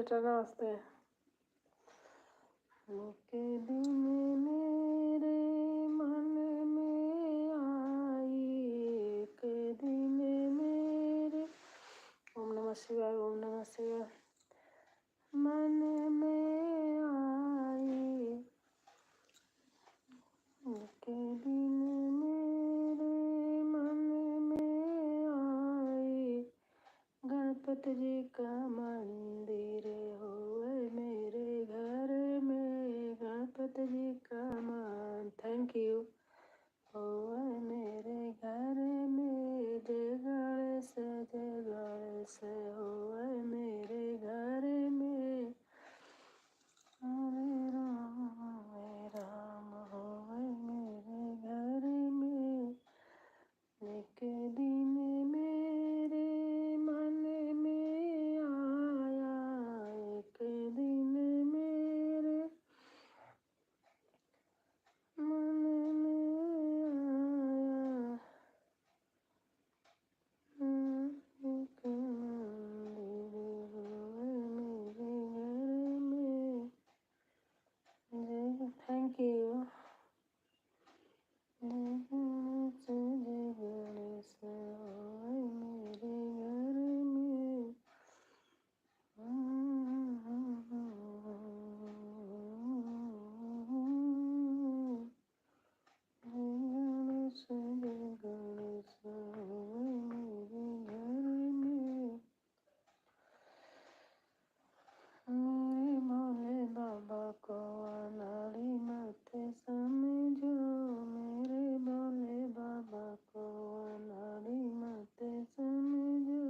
बेटा, नमस्ते। के दिन मेरे मन में आई, एक दिन मेरे, ओम नमः शिवाय, ओम नमः शिवाय, मन में आई, एक दिन मेरे मन में आई, गणपति जी का मंदिर होए मेरे घर में, गणपति जी का मान, थैंक यू, होए मेरे घर में, जय गणेश होए मेरे घर में, हरे राम होए मेरे घर में, एक दिन मेरे मन में आया, एक दिन मेरे मन में आया, एक मंदिर होए मेरे घर में, थैंक यू, जय गणेश होए मेरे घर में, जय गणेश होए मेरे घर में, मेरे भोले बाबा को अनाड़ी मत समझो, मेरे भोले बाबा को अनाड़ी मत समझो,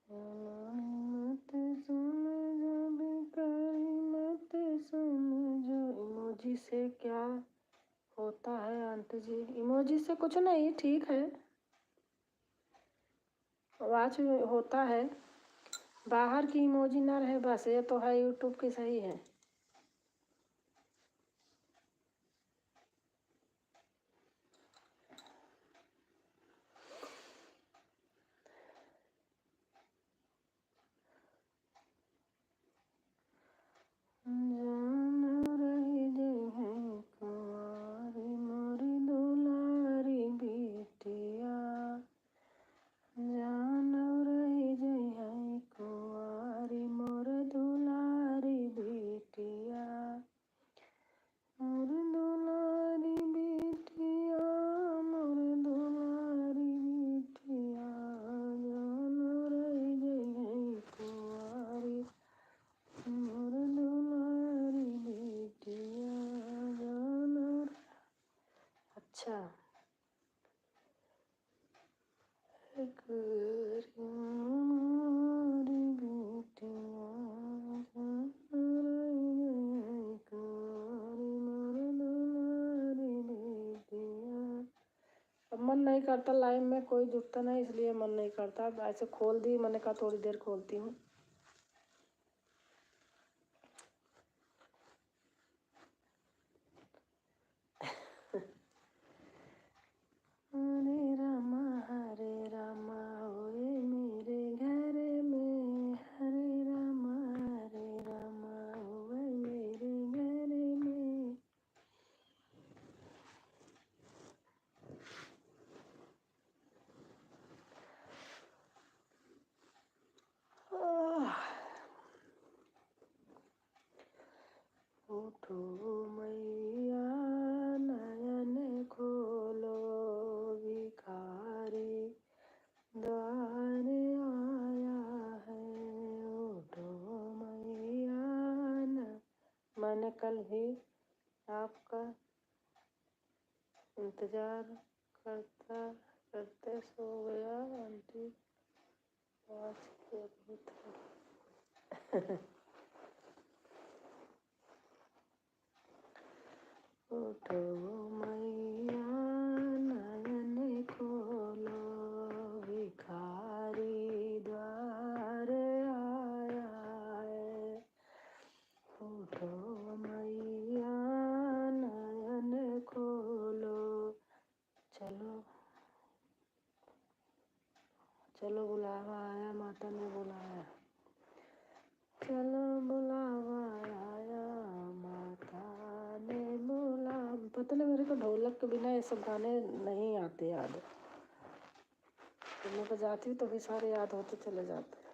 अनाड़ी मत समझो, भिखारी मत समझो। इमोजी से क्या होता है आंटी जी? इमोजी से कुछ नहीं, ठीक है, आवाज होता है, बाहर की इमोजी ना रहे बस, ये तो है यूट्यूब की सही है। जान रही जय है कुंवारी मोरी दुलारी बिटिया, जान रही जय है कुंवारी मोर दुलारी बिटिया, मोर दुलारी बिटिया, मोर दुलारी बिटिया, जान रही जय है कुंवारी मोर दुलारी बिटिया, जान। अच्छा, मोरी बिटिया, जान रही है कुंवारी मोर दुलारी बिटिया। अब मन नहीं करता, लाइव में कोई जुटता नहीं, इसलिए मन नहीं करता। ऐसे खोल दी, मैंने कहा थोड़ी देर खोलती हूँ। हरे रामा होए मेरे घर में, हरे रामा होए मेरे घर में, उठो मैया नयन खोलो, भिखारी द्वार आया है, उठो मैया मैंने कल ही आपका इंतजार करता करते सो गया आंटी, आज के अभी था। उठो मैया नयन खोलो, भिखारी द्वार आया है, उठो मैया नयन खोलो, चलो चलो बुलावा आया, माता ने बुलाया। पता नहीं मेरे को ढोलक के बिना ये सब गाने नहीं आते याद। जब मैं बजाती हूँ तो भी सारे याद होते चले जाते हैं।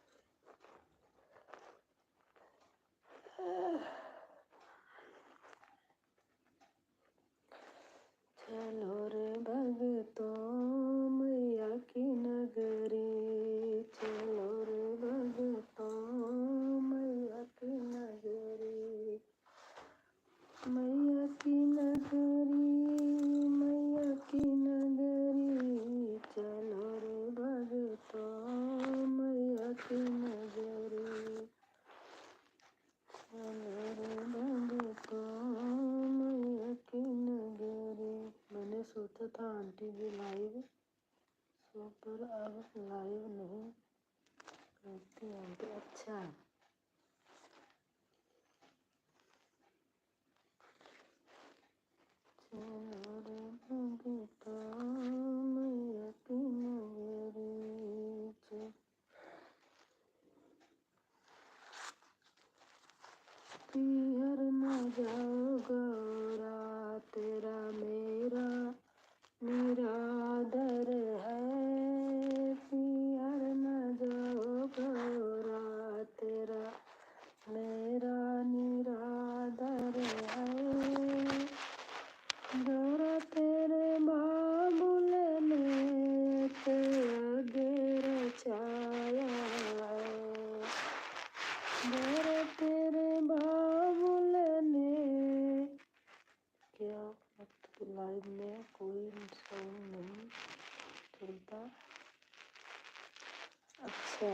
चलो रे भगतो मैया की नगरी, चलो रे भगतो मैया की नगरी, मैया की नगरी, मैया की नगरी, चलो रे भगतो मैया की नगरी, चलो रे भगतो मैया की नगरी। मैंने सोचा था आंटी जी लाइव सो, पर अब लाइव नहीं करती आंटी। अच्छा, चलो रे भगतो मैया की नगरी, पीहर न जाओ गौरा तेरा मेरा निरादर है, पीहर न जाओ गौरा तेरा मेरा निरादर है, गौरा तेरे बाबुल ने तेरा छाया है, गौरा तेरे बाबुल ने। क्या मतलब लाइव में कोई साउंड नहीं चलता? अच्छा,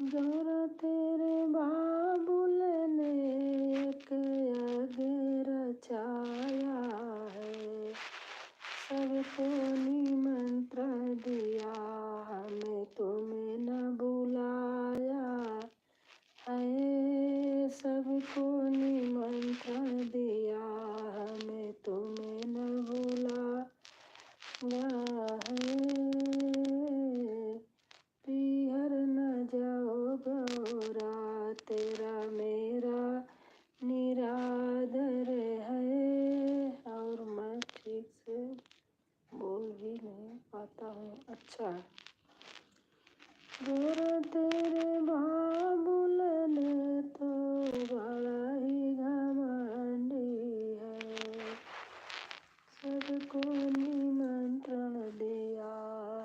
गौरा तेरे बाबुल ने एक अगर छाया है, सबको निमंत्रण दिया हमें तुम्हें न बुलाया है, सबको निमंत्रण दिया हमें तुम्हें न बुलाया है, पीहर न जाओ गौरा तेरा मेरा निरादर है। और मैं ठीक से बोल भी नहीं पाता हूँ। अच्छा, गौरा तेरे बाबुल ने तो बड़ा ही घमंडी है, सबको निमंत्रण दिया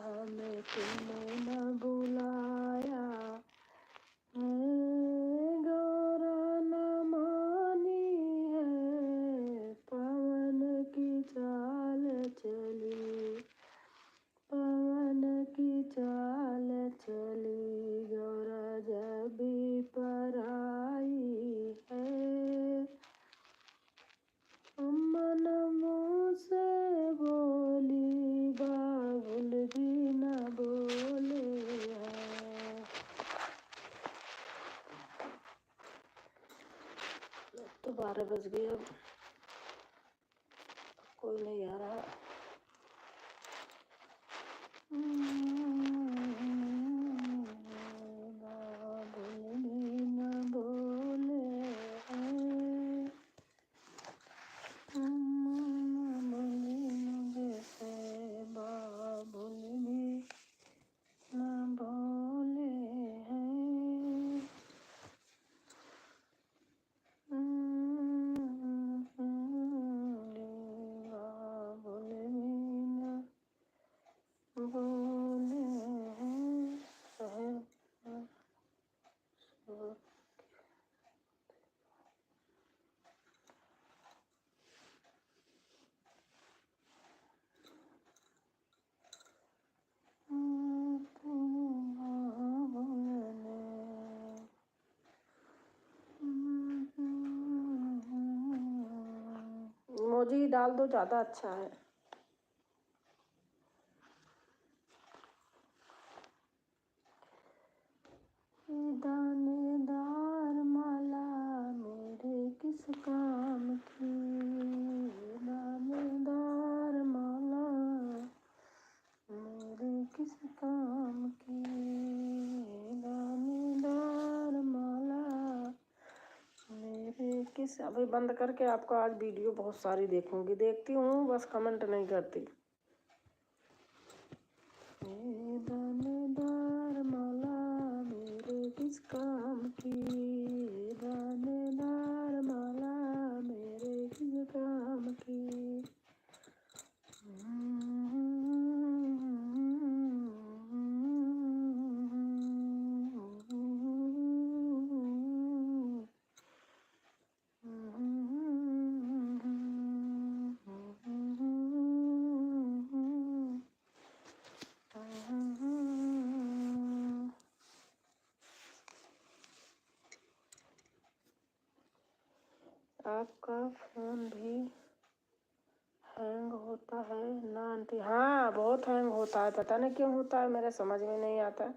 हमें तुम्हें न बुलाया है, गौरा न मानी है पवन की चाल चली, पवन की चाल चली, गौरा जब भी पर आई है, अम्मन मुँह से बोली बाबुल भी न बोले हैं। तो 12 बज गए, अब कोई नहीं आ रहा। बाबुल भी न बोले हैं, बोली मुझे से बाबुल भी न बोले हैं, बाबुल भी न बोले हैं, शहर इमोजी डाल दो, ज़्यादा अच्छा है। दानेदार माला मेरे किस काम की, दानेदार माला मेरे किस काम की, दानेदार माला मेरे किस अभी बंद करके आपको आज वीडियो बहुत सारी देखूंगी, देखती हूँ, बस कमेंट नहीं करती। दानेदार माला मेरे किस काम की, दानेदार माला मेरे किस काम की। आपका फ़ोन भी हैंग होता है ना आंटी? हाँ, बहुत हैंग होता है, पता नहीं क्यों होता है, मेरे समझ में नहीं आता।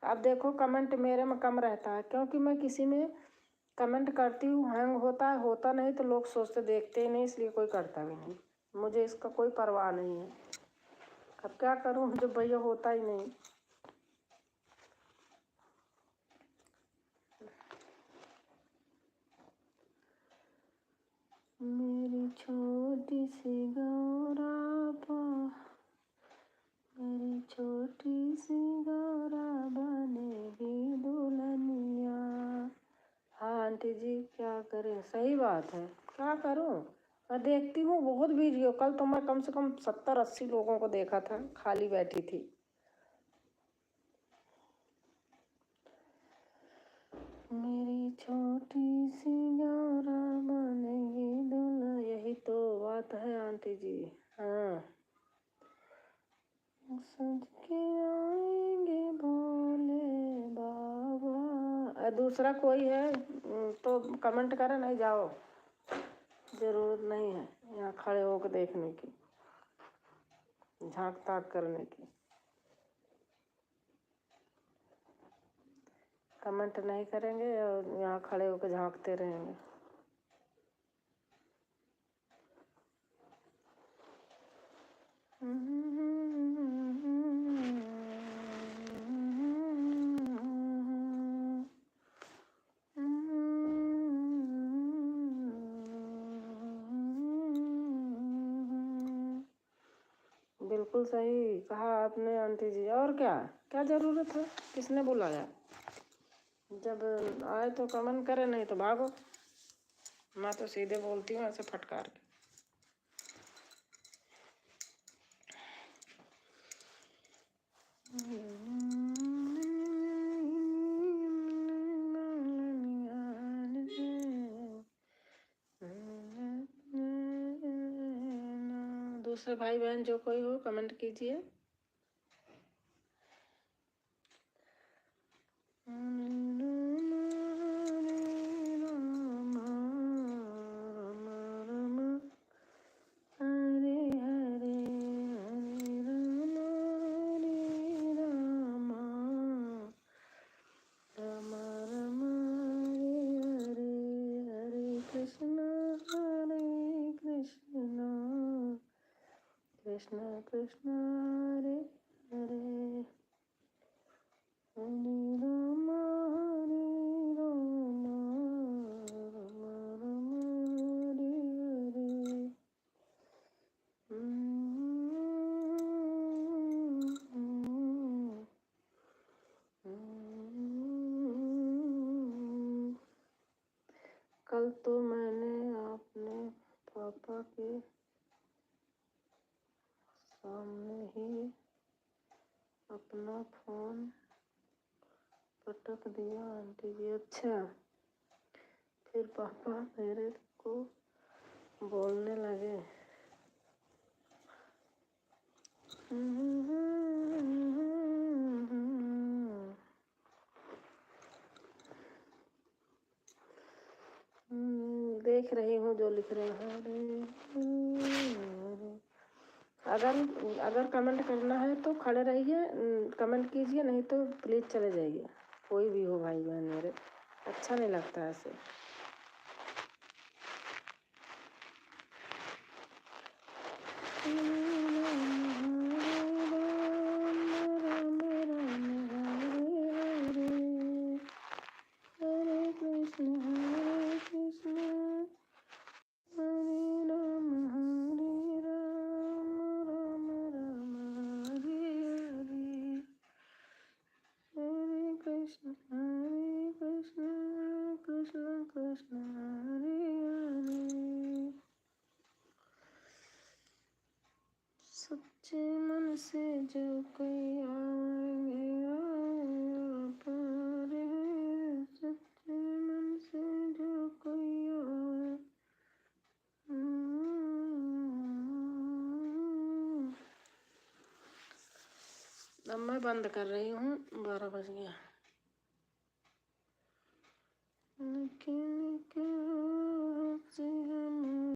अब देखो कमेंट मेरे में कम रहता है, क्योंकि मैं किसी में कमेंट करती हूँ, हैंग होता है, होता नहीं तो लोग सोचते देखते ही नहीं, इसलिए कोई करता भी नहीं। मुझे इसका कोई परवाह नहीं है। अब क्या करूँ जब भैया होता ही नहीं। मेरी छोटी सी गौरा मेरी छोटी सी गौरा बनेगी दुल्हनिया। हाँ आंटी जी, क्या करें, सही बात है, क्या करूं। मैं देखती हूँ बहुत वीडियो, कल तो मैं कम से कम 70-80 लोगों को देखा था, खाली बैठी थी। मेरी छोटी सी गौरा बनेगी दुल्हन, यही तो बात है आंटी जी। हाँ, सज के आएंगे भोले बाबा। दूसरा कोई है तो कमेंट करे, नहीं जाओ, जरूरत नहीं है यहाँ खड़े होकर देखने की, झांक ताक करने की। कमेंट नहीं करेंगे और यहाँ खड़े होकर झांकते रहेंगे। बिल्कुल सही कहा आपने आंटी जी, और क्या क्या ज़रूरत है, किसने बुलाया। जब आए तो कमेंट करे, नहीं तो भागो। मैं तो सीधे बोलती हूँ ऐसे फटकार के। दूसरे भाई बहन जो कोई हो कमेंट कीजिए। कृष्ण कृष्ण हरे हरे, हरे राम हरे राम, राम राम हरे हरे। कल तो मैंने अपने पापा के सामने ही अपना फोन पटक दिया आंटी जी। अच्छा, फिर पापा मेरे को बोलने लगे। देख रही हूँ जो लिख रहे हैं। अगर कमेंट करना है तो खड़े रहिए, कमेंट कीजिए, नहीं तो प्लीज़ चले जाइए। कोई भी हो भाई बहन मेरे, अच्छा नहीं लगता ऐसे। हरे कृष्ण कृष्ण हरे हरे। सच्चे मन से जो कोई आएंगे आएगा पार है। सच्चे मन से जो कोई आए। अब मैं बंद कर रही हूँ, 12 बज गया।